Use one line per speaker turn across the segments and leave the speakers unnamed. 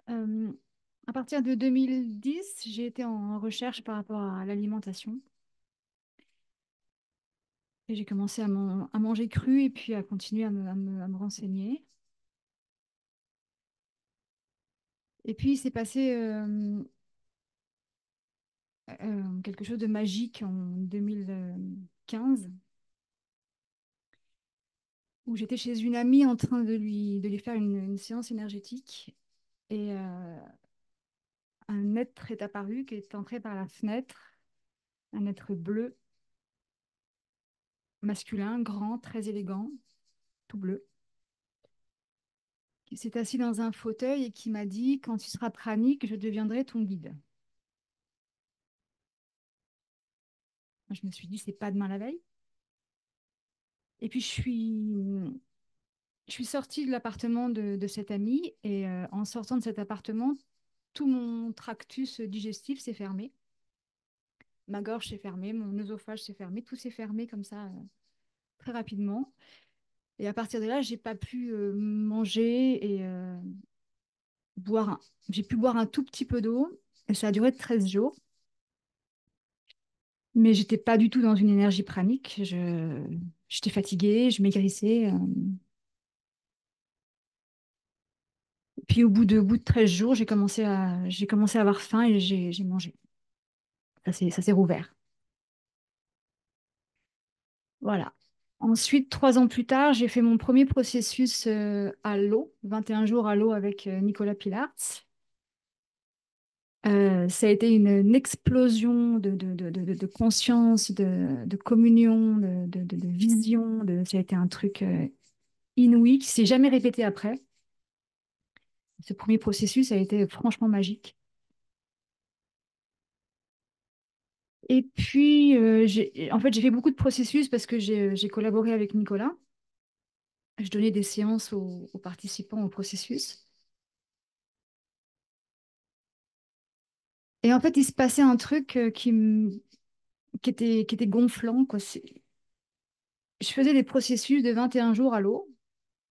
Euh, à partir de 2010, j'ai été en recherche par rapport à l'alimentation et j'ai commencé à manger cru et puis à continuer à me renseigner. Et puis, il s'est passé quelque chose de magique en 2015 où j'étais chez une amie en train de lui faire une séance énergétique et un être est apparu qui est entré par la fenêtre, un être bleu, masculin, grand, très élégant, tout bleu, qui s'est assis dans un fauteuil et qui m'a dit, quand tu seras pranique, je deviendrai ton guide. Je me suis dit, c'est pas demain la veille. Et puis, je suis sortie de l'appartement de cette amie et en sortant de cet appartement, tout mon tractus digestif s'est fermé. Ma gorge s'est fermée, mon œsophage s'est fermé, tout s'est fermé comme ça très rapidement. Et à partir de là, j'ai pas pu manger et boire j'ai pu boire un tout petit peu d'eau et ça a duré 13 jours. Mais j'étais pas du tout dans une énergie pranique. J'étais fatiguée, je maigrissais. Puis au bout de 13 jours, j'ai commencé à avoir faim et j'ai mangé. Ça s'est rouvert. Voilà. Ensuite, 3 ans plus tard, j'ai fait mon premier processus à l'eau, 21 jours à l'eau avec Nicolas Pilartz. Ça a été une explosion de conscience, de communion, de vision. Ça a été un truc inouï qui s'est jamais répété après. Ce premier processus a été franchement magique. Et puis, en fait, j'ai fait beaucoup de processus parce que j'ai collaboré avec Nicolas. Je donnais des séances aux participants au processus. Et en fait, il se passait un truc qui était gonflant, quoi. Je faisais des processus de 21 jours à l'eau.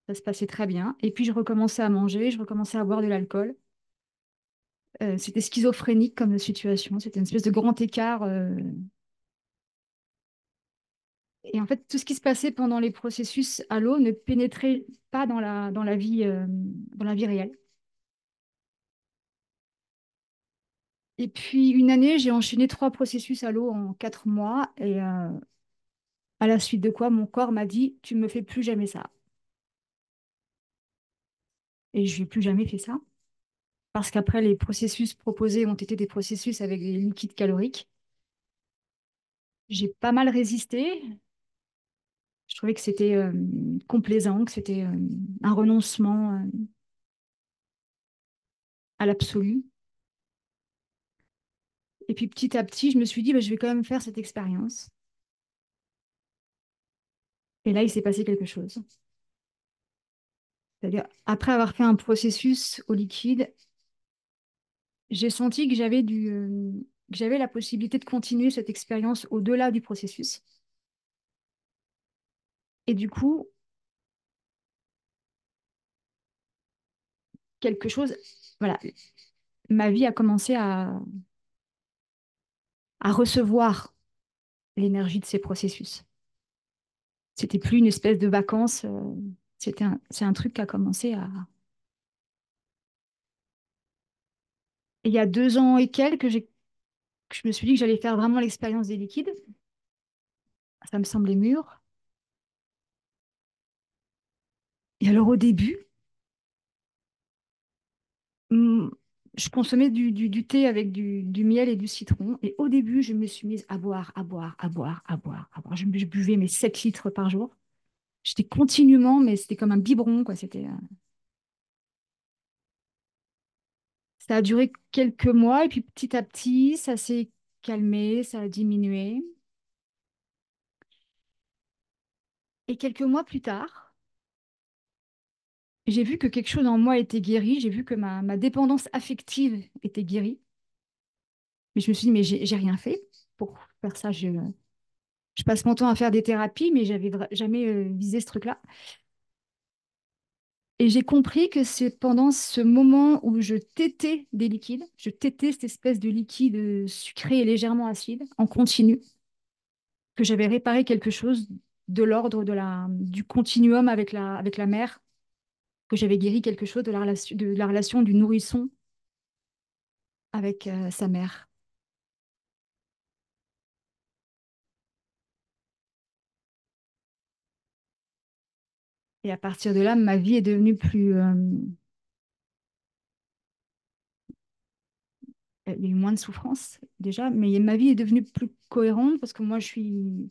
Ça se passait très bien. Et puis, je recommençais à manger, je recommençais à boire de l'alcool. C'était schizophrénique comme situation. C'était une espèce de grand écart. Et en fait, tout ce qui se passait pendant les processus à l'eau ne pénétrait pas dans la vie réelle. Et puis, une année, j'ai enchaîné 3 processus à l'eau en 4 mois. Et à la suite de quoi, mon corps m'a dit, tu me fais plus jamais ça. Et je n'ai plus jamais fait ça. Parce qu'après, les processus proposés ont été des processus avec des liquides caloriques. J'ai pas mal résisté. Je trouvais que c'était complaisant, que c'était un renoncement à l'absolu. Et puis petit à petit, je me suis dit, bah, je vais quand même faire cette expérience. Et là, il s'est passé quelque chose. C'est-à-dire, après avoir fait un processus au liquide, j'ai senti que que j'avais la possibilité de continuer cette expérience au-delà du processus. Et du coup, quelque chose, voilà, ma vie a commencé à recevoir l'énergie de ces processus. C'était plus une espèce de vacances, c'est un truc qui a commencé à... Et il y a 2 ans et quelques, que je me suis dit que j'allais faire vraiment l'expérience des liquides. Ça me semblait mûr. Et alors au début, hum, je consommais du thé avec du miel et du citron. Et au début, je me suis mise à boire, à boire, à boire, à boire, à boire. Je buvais mes 7 litres par jour. J'étais continuellement, mais c'était comme un biberon, quoi. Ça a duré quelques mois et puis petit à petit, ça s'est calmé, ça a diminué. Et quelques mois plus tard, J'ai vu que quelque chose en moi était guéri, j'ai vu que ma dépendance affective était guérie. Mais je me suis dit, mais j'ai rien fait pour faire ça. Je passe mon temps à faire des thérapies, mais j'avais jamais visé ce truc-là. Et j'ai compris que c'est pendant ce moment où je tétais des liquides, je tétais cette espèce de liquide sucré et légèrement acide en continu, que j'avais réparé quelque chose de l'ordre du continuum avec la mère, que j'avais guéri quelque chose de la relation du nourrisson avec sa mère. Et à partir de là, ma vie est devenue plus... il y a eu moins de souffrance déjà, mais ma vie est devenue plus cohérente parce que moi, je suis...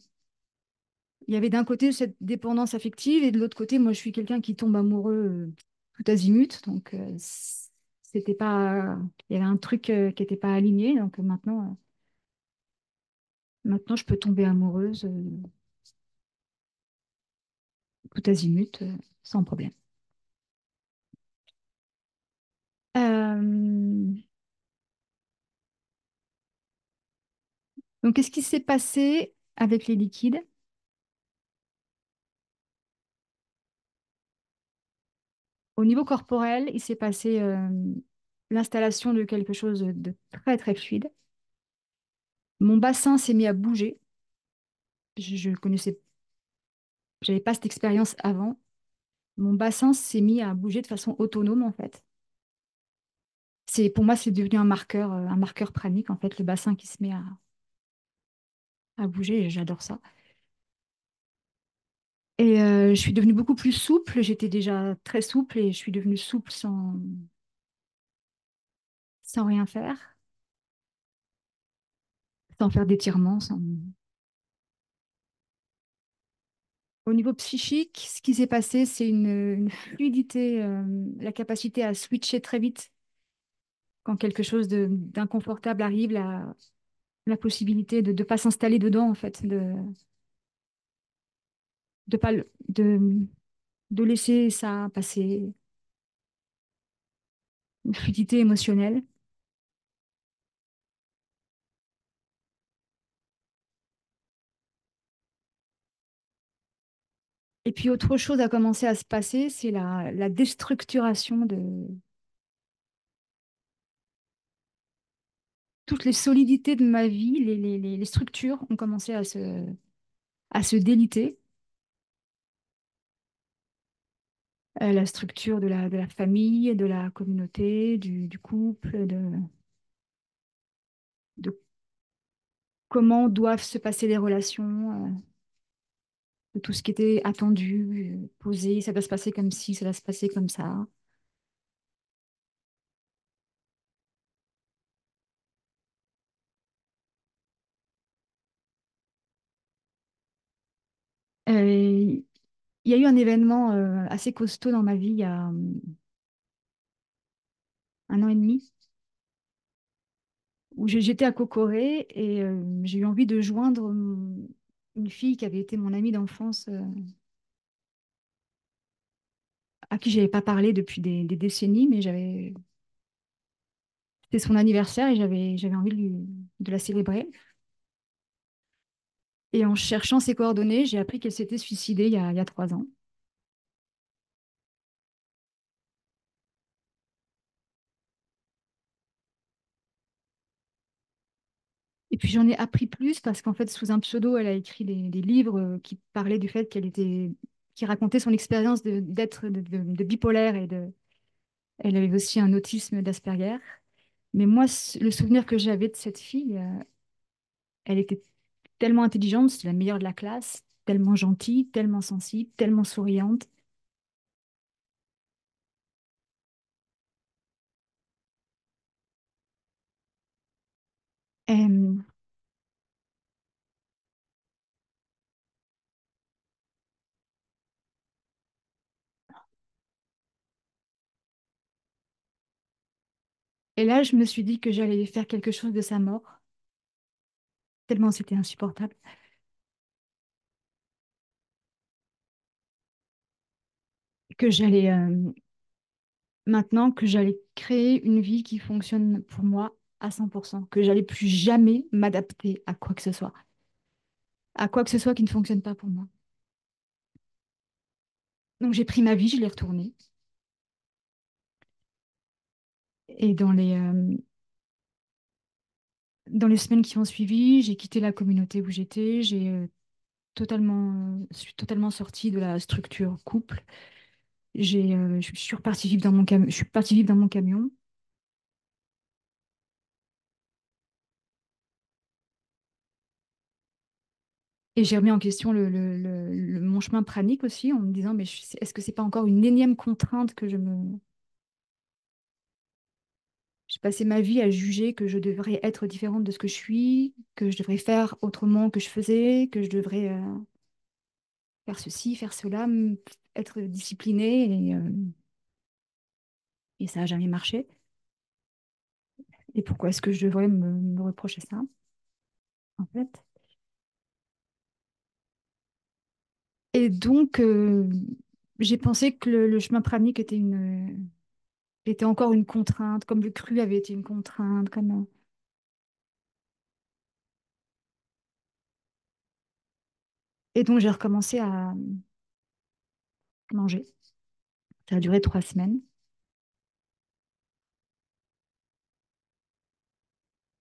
Il y avait d'un côté cette dépendance affective et de l'autre côté, moi, je suis quelqu'un qui tombe amoureux tout azimut. Donc, c'était pas... Il y avait un truc qui n'était pas aligné. Donc, maintenant, je peux tomber amoureuse tout azimut sans problème. Euh, Donc, qu'est-ce qui s'est passé avec les liquides? Au niveau corporel, il s'est passé l'installation de quelque chose de très, très fluide. Mon bassin s'est mis à bouger. Je connaissais, j'avais pas cette expérience avant. Mon bassin s'est mis à bouger de façon autonome, en fait. Pour moi, c'est devenu un marqueur pranique, en fait, le bassin qui se met à bouger, et j'adore ça. Et je suis devenue beaucoup plus souple. J'étais déjà très souple et je suis devenue souple sans rien faire, sans faire d'étirements, sans... Au niveau psychique, ce qui s'est passé, c'est une fluidité, la capacité à switcher très vite quand quelque chose d'inconfortable arrive, la possibilité de ne pas s'installer dedans, en fait, de, pas, de laisser ça passer, une fluidité émotionnelle. Et puis autre chose a commencé à se passer, c'est la déstructuration de toutes les solidités de ma vie, les structures ont commencé à se déliter. La structure de la famille, de la communauté, du couple, de comment doivent se passer les relations, de tout ce qui était attendu, posé, ça doit se passer comme ci, ça doit se passer comme ça. Il y a eu un événement assez costaud dans ma vie il y a 1 an et demi, où j'étais à Cocoré et j'ai eu envie de joindre une fille qui avait été mon amie d'enfance, à qui j'avais pas parlé depuis des décennies, mais c'était son anniversaire et j'avais envie de la célébrer. Et en cherchant ses coordonnées, j'ai appris qu'elle s'était suicidée il y a 3 ans. Et puis j'en ai appris plus parce qu'en fait, sous un pseudo, elle a écrit des livres qui parlaient du fait qui racontait son expérience de bipolaire elle avait aussi un autisme d'Asperger. Mais moi, le souvenir que j'avais de cette fille, elle était tellement intelligente, c'était la meilleure de la classe, tellement gentille, tellement sensible, tellement souriante. Et, et là, je me suis dit que j'allais faire quelque chose de sa mort, tellement c'était insupportable. Que j'allais maintenant que j'allais créer une vie qui fonctionne pour moi à 100%, que j'allais plus jamais m'adapter à quoi que ce soit qui ne fonctionne pas pour moi. Donc j'ai pris ma vie, je l'ai retournée. Et dans les semaines qui ont suivi, j'ai quitté la communauté où j'étais, je suis totalement sortie de la structure couple. Je suis repartie vivre dans mon je suis partie vivre dans mon camion. Et j'ai remis en question mon chemin pranique aussi, en me disant, mais est-ce que c'est pas encore une énième contrainte que j'ai passé ma vie à juger que je devrais être différente de ce que je suis, que je devrais faire autrement que je faisais, que je devrais faire ceci, faire cela, être disciplinée, et ça n'a jamais marché. Et pourquoi est-ce que je devrais me reprocher ça, en fait? Et donc, j'ai pensé que le chemin pranique était encore une contrainte, comme le cru avait été une contrainte, Et donc, j'ai recommencé à manger. Ça a duré 3 semaines.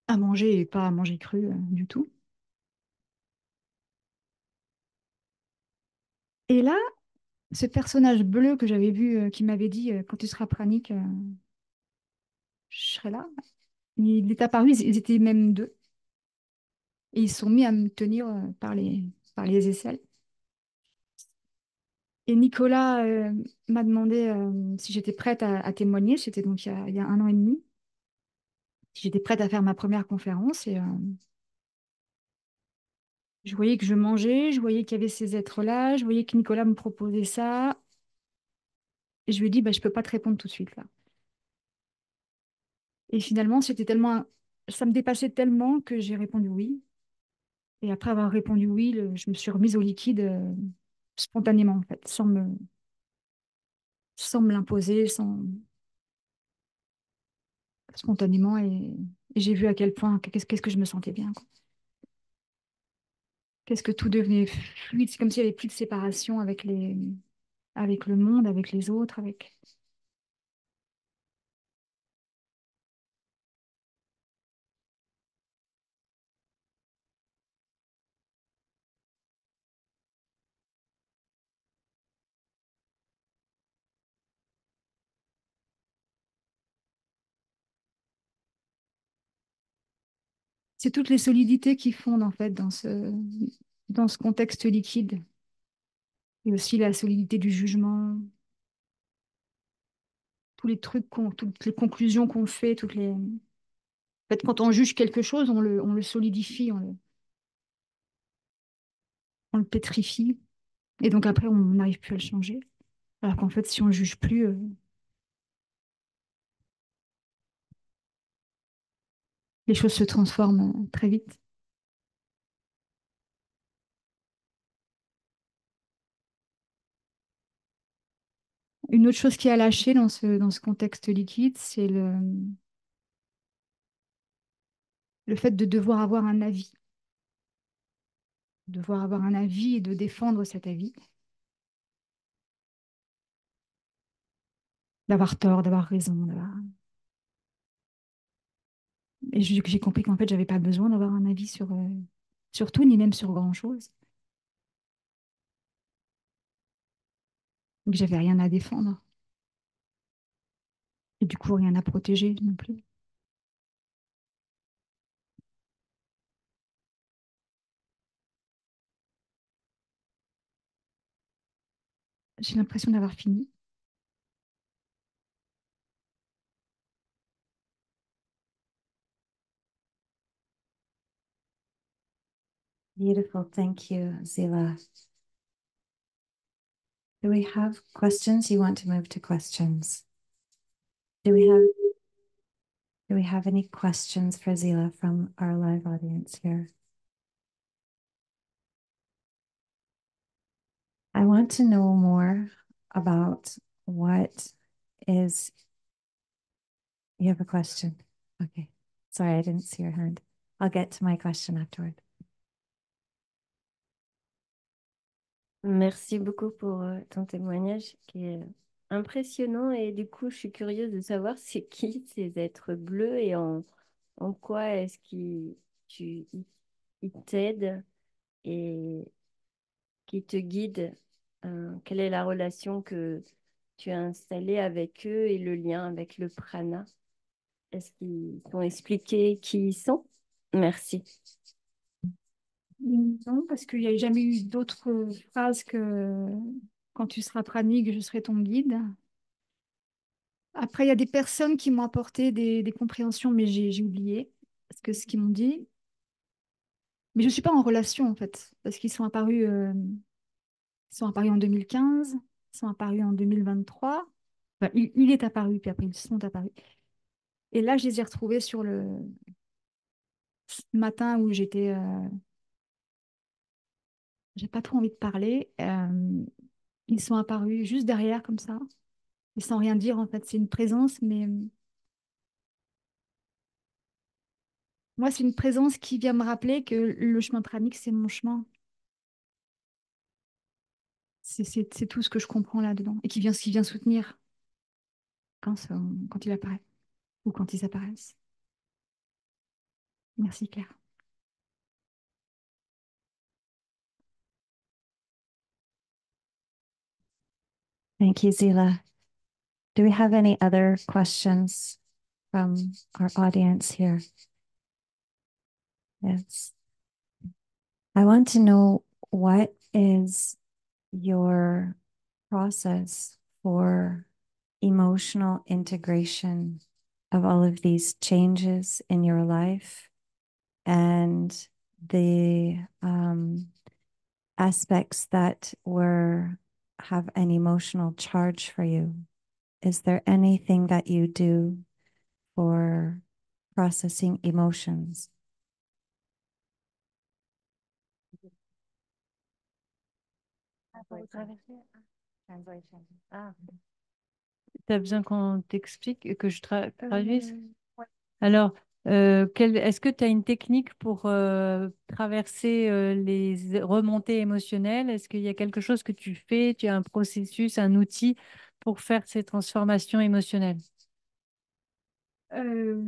À manger et pas à manger cru du tout. Et là, ce personnage bleu que j'avais vu, qui m'avait dit quand tu seras pranique, je serai là. Il est apparu, ils étaient même deux. Et ils se sont mis à me tenir par les aisselles. Et Nicolas m'a demandé si j'étais prête à témoigner. C'était donc il y a 1 an et demi. Si j'étais prête à faire ma première conférence. Et je voyais que je mangeais, je voyais qu'il y avait ces êtres-là, je voyais que Nicolas me proposait ça. Et je lui ai dit, bah, je peux pas te répondre tout de suite là. Et finalement, ça me dépassait tellement que j'ai répondu oui. Et après avoir répondu oui, je me suis remise au liquide spontanément, en fait, sans me l'imposer, spontanément. Et j'ai vu à quel point, qu'est-ce que je me sentais bien, quoi. Qu'est-ce que tout devenait fluide. C'est comme s'il n'y avait plus de séparation avec le monde, avec les autres, avec. C'est toutes les solidités qui fondent, en fait, dans ce contexte liquide. Et aussi la solidité du jugement, tous les trucs, toutes les conclusions qu'on fait, En fait, quand on juge quelque chose, on le solidifie, on le pétrifie. Et donc après, on n'arrive plus à le changer. Alors qu'en fait, si on ne juge plus, les choses se transforment très vite. Une autre chose qui a lâché dans ce contexte liquide, c'est le fait de devoir avoir un avis et de défendre cet avis, d'avoir tort, d'avoir raison. Et j'ai compris qu'en fait, j'avais pas besoin d'avoir un avis sur tout, ni même sur grand-chose. Que j'avais rien à défendre. Et du coup, rien à protéger non plus. J'ai l'impression d'avoir fini.
Beautiful. Thank you, Zila. Do we have questions? You want to move to questions? Do we have do we have any questions for Zila from our live audience here? I want to know more about what is You have a question? Okay. Sorry, I didn't see your hand. I'll get to my question afterward.
Merci beaucoup pour ton témoignage qui est impressionnant et du coup, je suis curieuse de savoir c'est qui ces êtres bleus et en quoi est-ce ils t'aident et qui te guident. Quelle est la relation que tu as installée avec eux et le lien avec le prana? Est-ce qu'ils t'ont expliqué qui ils sont? Merci.
Non, parce qu'il n'y a jamais eu d'autres phrases que quand tu seras pranique, je serai ton guide. Après, il y a des personnes qui m'ont apporté des compréhensions, mais j'ai oublié ce qu'ils m'ont dit. Mais je ne suis pas en relation, en fait, parce ils sont apparus en 2015, ils sont apparus en 2023. Enfin, il est apparu, puis après, ils sont apparus. Et là, je les ai retrouvés sur le matin où j'ai pas trop envie de parler. Ils sont apparus juste derrière, comme ça, et sans rien dire, en fait. C'est une présence, mais moi, c'est une présence qui vient me rappeler que le chemin pranique, c'est mon chemin. C'est tout ce que je comprends là-dedans et qui vient soutenir quand il apparaît ou quand ils apparaissent. Merci Claire.
Thank you, Zila. Do we have any other questions from our audience here? Yes. I want to know, what is your process for emotional integration of all of these changes in your life and the aspects that have an emotional charge for you? Is there anything that you do for processing emotions?
Translation. Ah. Tu as besoin qu'on t'explique, que je traduise?
Ouais.
Alors, est-ce que tu as une technique pour traverser les remontées émotionnelles? Est-ce qu'il y a quelque chose que tu fais? Tu as un processus, un outil pour faire ces transformations émotionnelles?
Euh,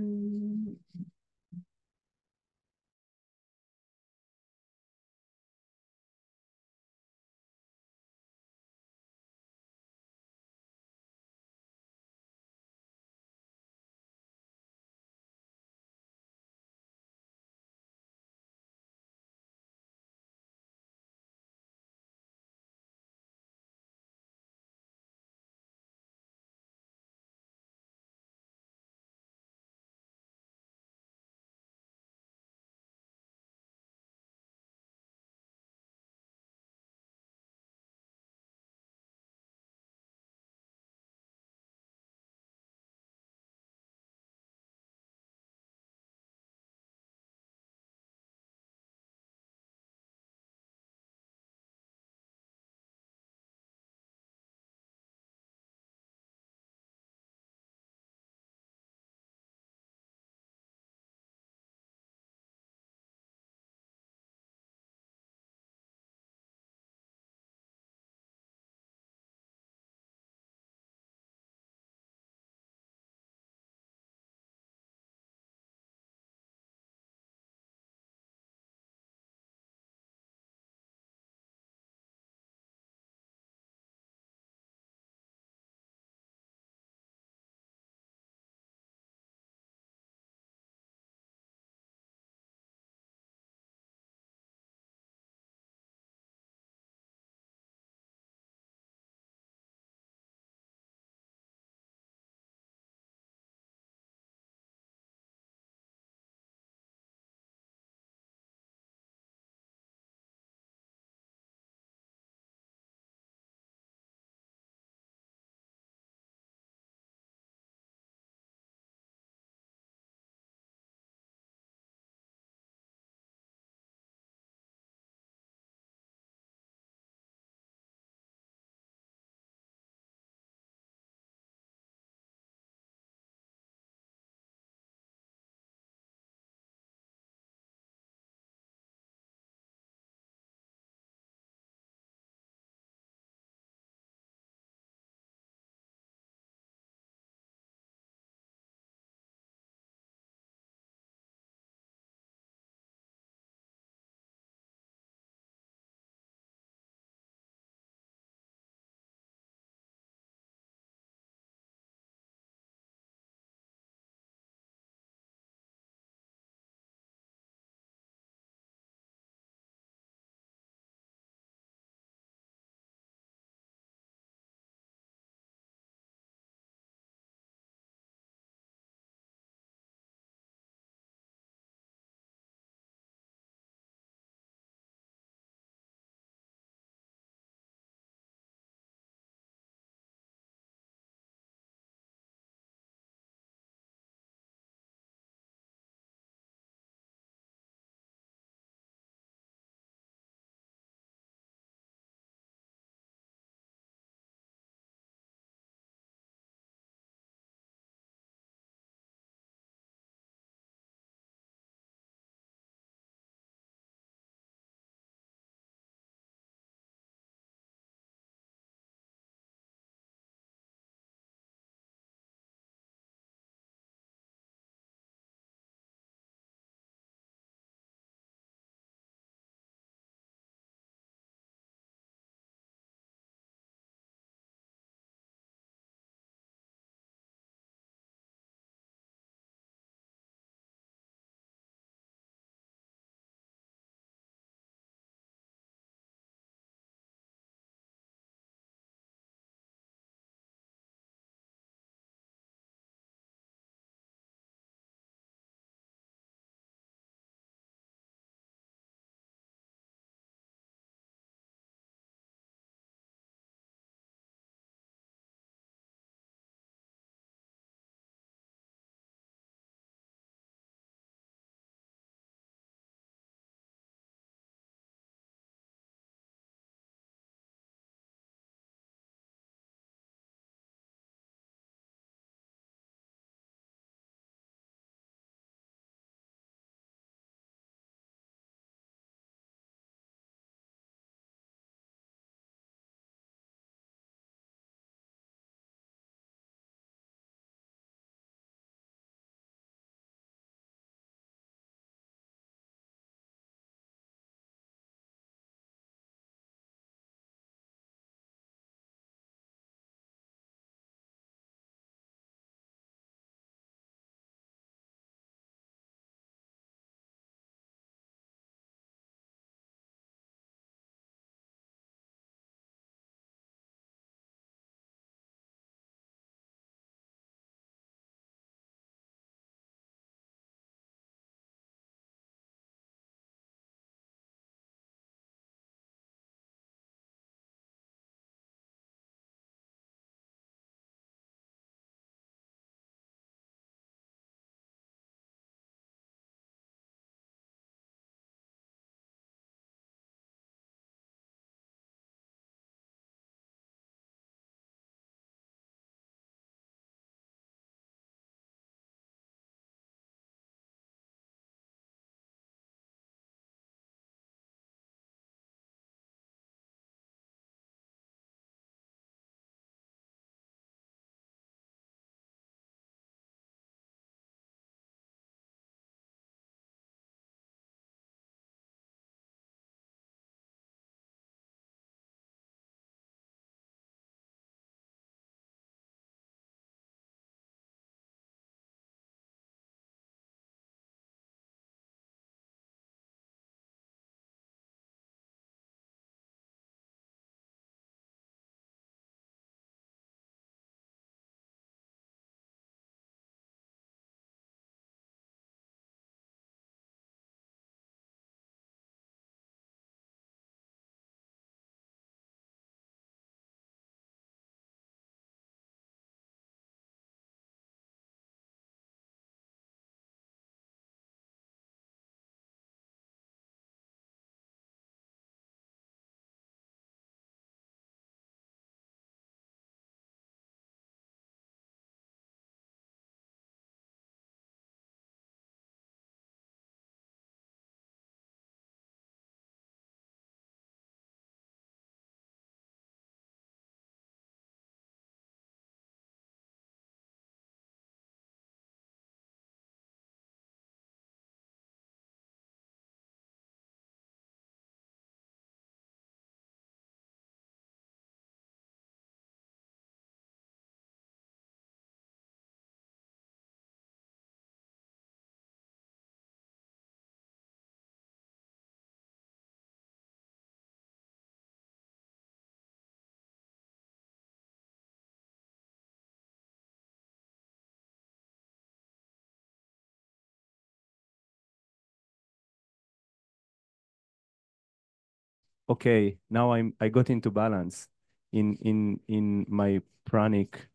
okay, now I got into balance in my pranic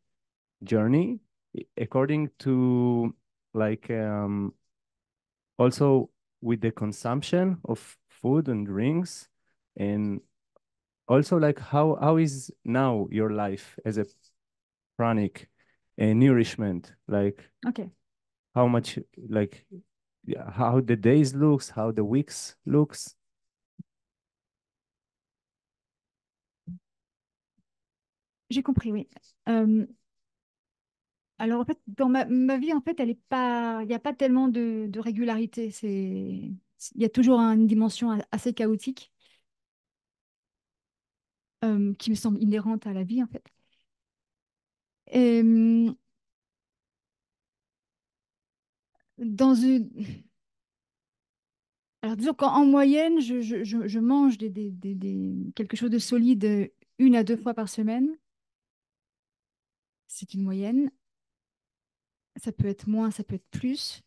journey, according to like also with the consumption of food and drinks, and also like how is now your life as a pranic nourishment, like
Ok.
how much, like yeah, how the days looks, how the weeks looks.
J'ai compris, oui. Alors en fait, dans ma vie, en fait, elle est pas, il n'y a pas tellement de régularité. Il y a toujours une dimension assez chaotique qui me semble inhérente à la vie, en fait. Et, dans une... Alors disons qu'en moyenne, je mange quelque chose de solide 1 à 2 fois par semaine. C'est une moyenne. Ça peut être moins, ça peut être plus.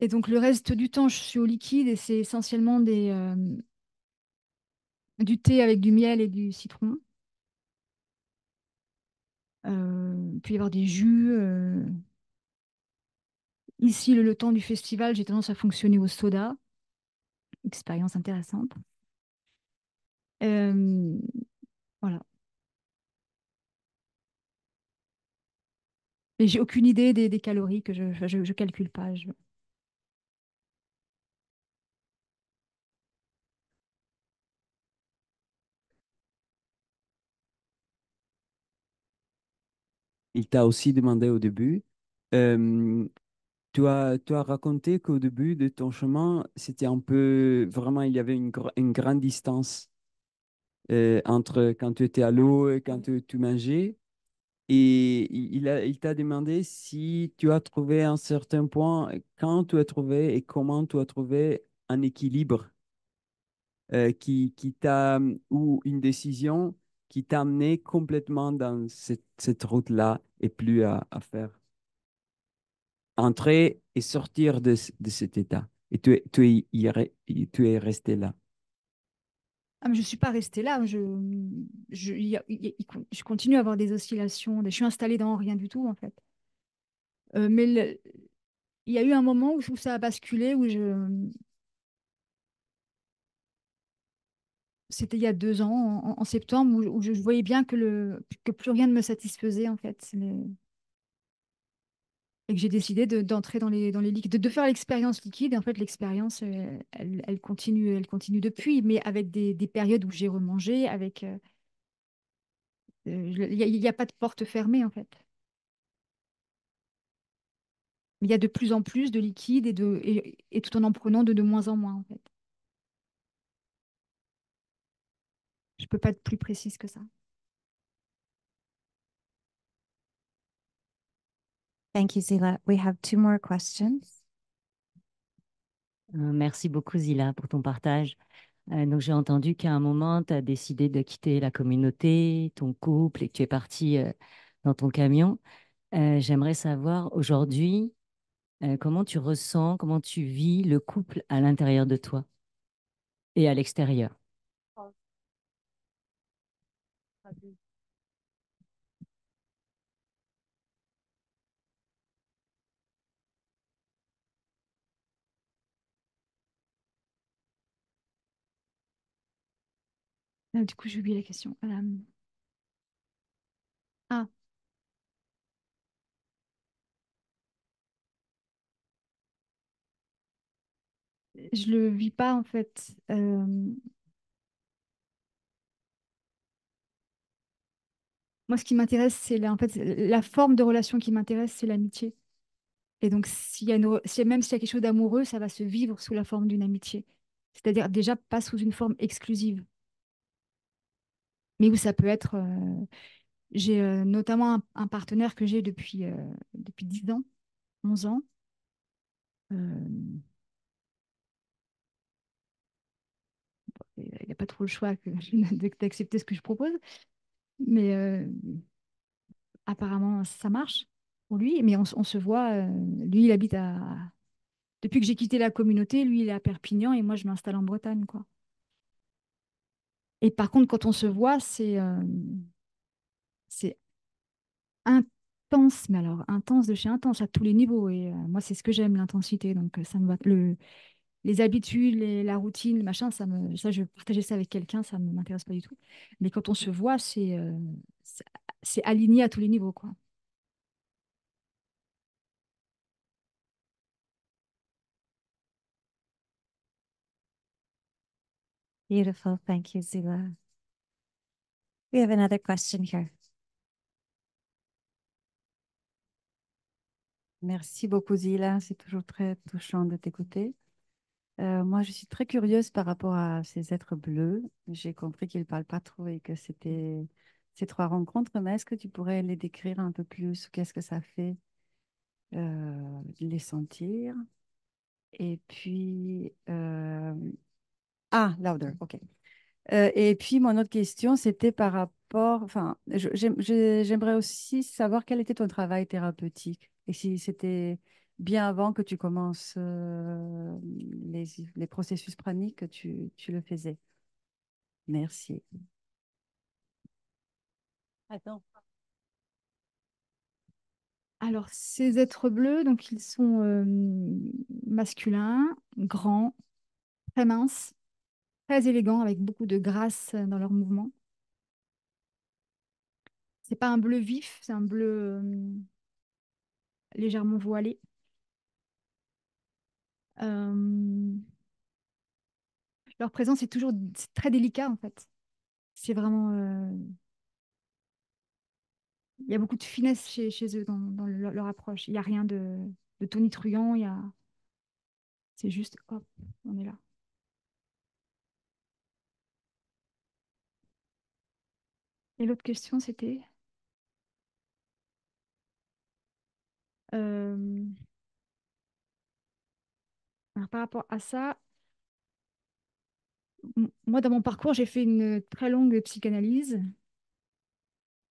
Et donc le reste du temps, je suis au liquide et c'est essentiellement du thé avec du miel et du citron. Il peut y avoir des jus. Ici, le temps du festival, j'ai tendance à fonctionner au soda. Expérience intéressante. Euh, voilà. Et j'ai aucune idée des calories que je calcule pas.
Il t'a aussi demandé au début, euh, tu as raconté qu'au début de ton chemin, c'était un peu, vraiment, il y avait une grande distance entre quand tu étais à l'eau et quand tu mangeais. Et il t'a demandé si tu as trouvé un certain point, quand tu as trouvé et comment tu as trouvé un équilibre qui t'a, ou une décision qui t'a amené complètement dans cette route-là et plus à faire. Entrer et sortir de cet état. Et tu es resté là.
Ah, mais je ne suis pas restée là. Je continue à avoir des oscillations. Je suis installée dans rien du tout, en fait. Mais il y a eu un moment où ça a basculé, c'était il y a 2 ans, en septembre, où je voyais bien que plus rien ne me satisfaisait, en fait. Et que j'ai décidé d'entrer dans les liquides, de faire l'expérience liquide. Et en fait, l'expérience, elle continue depuis, mais avec des périodes où j'ai remangé, il n'y a pas de porte fermée, en fait. Il y a de plus en plus de liquide et tout en prenant de moins en moins, en fait. Je ne peux pas être plus précise que ça.
Thank you, Zila. We have 2 more questions.
Merci beaucoup, Zila, pour ton partage. Donc, j'ai entendu qu'à un moment, tu as décidé de quitter la communauté, ton couple, et que tu es parti dans ton camion. J'aimerais savoir aujourd'hui comment tu ressens, comment tu vis le couple à l'intérieur de toi et à l'extérieur.
Ah, du coup, j'ai oublié la question. Ah, je le vis pas, en fait. Moi, ce qui m'intéresse, en fait, la forme de relation qui m'intéresse, c'est l'amitié. Et donc, même s'il y a quelque chose d'amoureux, ça va se vivre sous la forme d'une amitié. C'est-à-dire déjà pas sous une forme exclusive, mais où ça peut être. J'ai notamment un partenaire que j'ai depuis 10 ans, 11 ans. Euh, il n'y a pas trop le choix d'accepter ce que je propose, mais apparemment, ça marche pour lui. Mais on se voit. Lui, il habite à. Depuis que j'ai quitté la communauté, lui, il est à Perpignan et moi, je m'installe en Bretagne, quoi. Et par contre, quand on se voit, c'est intense, mais alors intense de chez intense à tous les niveaux. Et moi, c'est ce que j'aime, l'intensité. Donc, ça me va. Les habitudes, la routine, le machin, ça, je veux partager ça avec quelqu'un, ça ne m'intéresse pas du tout. Mais quand on se voit, c'est c'est aligné à tous les niveaux, quoi.
Beautiful. Thank you, Zila. We have another question here.
Merci beaucoup, Zila. C'est toujours très touchant de t'écouter. Moi, je suis très curieuse par rapport à ces êtres bleus. J'ai compris qu'ils ne parlent pas trop et que c'était ces trois rencontres, mais est-ce que tu pourrais les décrire un peu plus? Qu'est-ce que ça fait de les sentir? Et puis, louder, ok. Et puis, mon autre question, c'était par rapport, enfin, j'aimerais aussi savoir quel était ton travail thérapeutique et si c'était bien avant que tu commences les processus praniques que tu le faisais. Merci.
Attends.
Alors, ces êtres bleus, donc ils sont masculins, grands, très minces, très élégants, avec beaucoup de grâce dans leurs mouvements. C'est pas un bleu vif, c'est un bleu légèrement voilé. Euh, Leur présence est toujours c'est très délicat en fait. C'est vraiment il y a beaucoup de finesse chez eux dans leur approche. Il n'y a rien de tonitruant, c'est juste hop, on est là. Et l'autre question c'était euh, alors, par rapport à ça, moi dans mon parcours, j'ai fait une très longue psychanalyse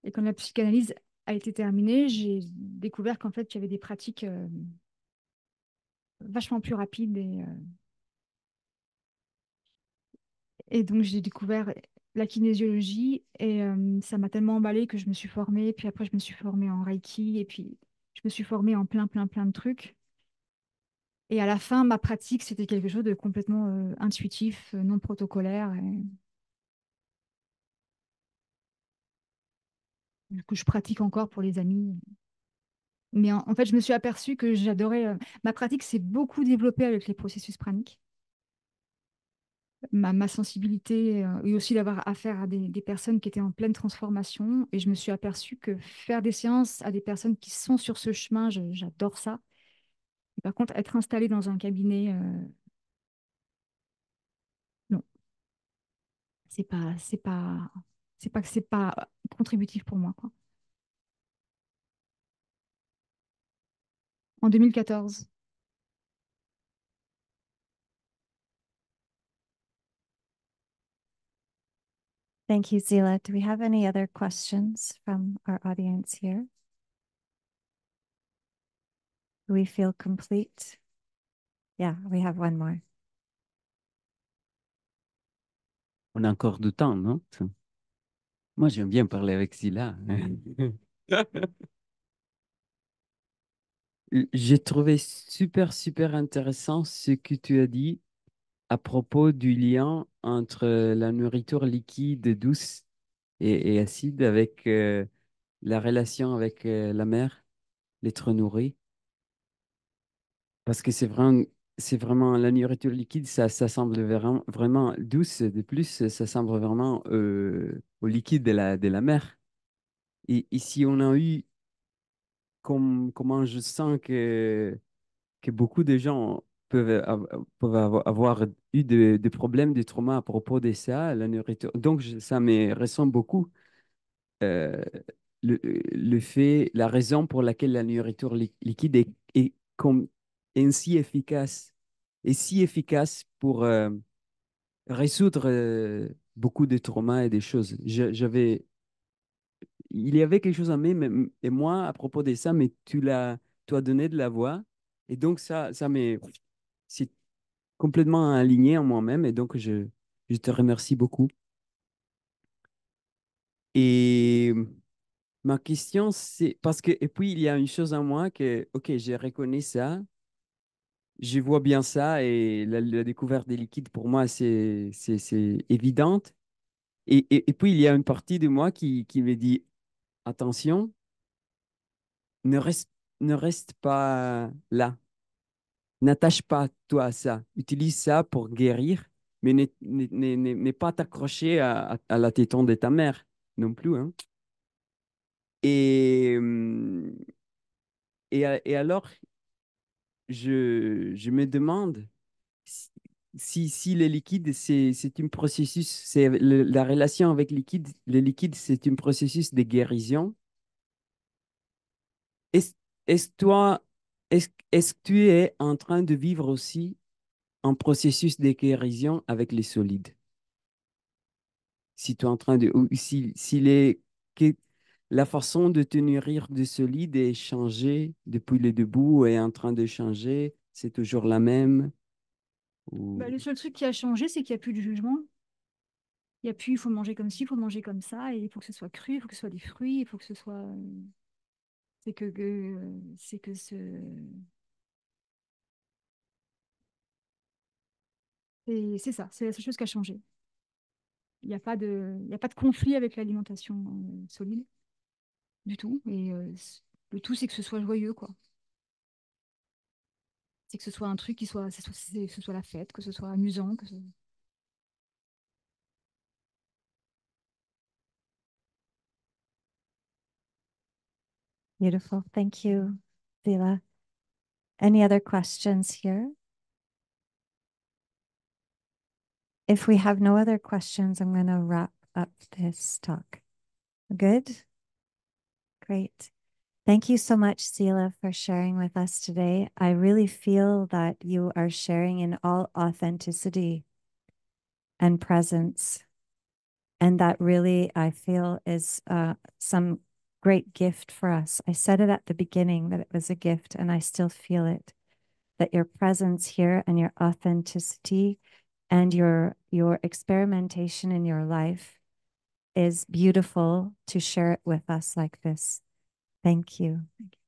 et quand la psychanalyse a été terminée, j'ai découvert qu'en fait, il y avait des pratiques vachement plus rapides et donc, j'ai découvert la kinésiologie et ça m'a tellement emballée que je me suis formée. Puis après, je me suis formée en Reiki et puis je me suis formée en plein de trucs. Et à la fin, ma pratique, c'était quelque chose de complètement intuitif, non protocolaire, et que je pratique encore pour les amis. Mais en fait, je me suis aperçue que j'adorais. Ma pratique s'est beaucoup développée avec les processus praniques. Ma sensibilité et aussi d'avoir affaire à des personnes qui étaient en pleine transformation. Et je me suis aperçue que faire des séances à des personnes qui sont sur ce chemin, j'adore ça. Et par contre, être installée dans un cabinet, non, c'est pas contributif pour moi, quoi. En 2014.
Thank you, Zila. Do we have any other questions from our audience here? Do we feel complete? Yeah, we have one more.
On a encore du temps, non? Moi, j'aime bien parler avec Zila. J'ai trouvé super, super intéressant ce que tu as dit à propos du lien entre la nourriture liquide, douce et acide avec la relation avec la mère, l'être nourri. Parce que c'est vraiment la nourriture liquide, ça semble vraiment, vraiment douce. De plus, ça semble vraiment au liquide de la mer. Et ici, on a eu, comment je sens que beaucoup de gens peuvent avoir eu des problèmes, des traumas à propos de ça, la nourriture. Donc, ça me ressemble beaucoup. euh, le fait, la raison pour laquelle la nourriture liquide est comme ainsi efficace, est si efficace pour résoudre beaucoup de traumas et des choses. Il y avait quelque chose en et moi à propos de ça, mais tu as donné de la voix et donc c'est complètement aligné en moi-même et donc je te remercie beaucoup. Et ma question, c'est parce que, et puis il y a une chose en moi que, ok, je reconnais ça, je vois bien ça et la découverte des liquides pour moi, c'est évidente. Et puis il y a une partie de moi qui me dit, attention, ne reste, ne reste pas là. N'attache pas toi à ça. Utilise ça pour guérir, mais n'est pas t'accrocher à la téton de ta mère non plus, hein. Et, et alors, je me demande si, si le liquide, c'est un processus, la relation avec le liquide, c'est un processus de guérison. Est-ce, est-ce toi, est-ce que tu es en train de vivre aussi un processus de guérison avec les solides? Si tu es en train de, ou si que la façon de te nourrir de solide est changée depuis le début, est en train de changer, c'est toujours la même.
Bah,
Ou...
le seul truc qui a changé, c'est qu'il n'y a plus de jugement. Il n'y a plus, il faut manger comme ci, il faut manger comme ça, et il faut que ce soit cru, il faut que ce soit des fruits, il faut que ce soit. C'est que ce. Et c'est ça, c'est la seule chose qui a changé. Il y a pas de conflit avec l'alimentation solide du tout. Et le tout, c'est que ce soit joyeux, quoi. C'est que ce soit un truc qui soit, ce soit la fête, que ce soit amusant, que ce...
Beautiful. Thank you, Zila. Any other questions here? If we have no other questions, I'm going to wrap up this talk. Good? Great. Thank you so much, Sila, for sharing with us today. I really feel that you are sharing in all authenticity and presence. And that really, I feel, is some great gift for us. I said it at the beginning that it was a gift, and I still feel it, that your presence here and your authenticity and your experimentation in your life is beautiful to share it with us like this. Thank you. Thank you.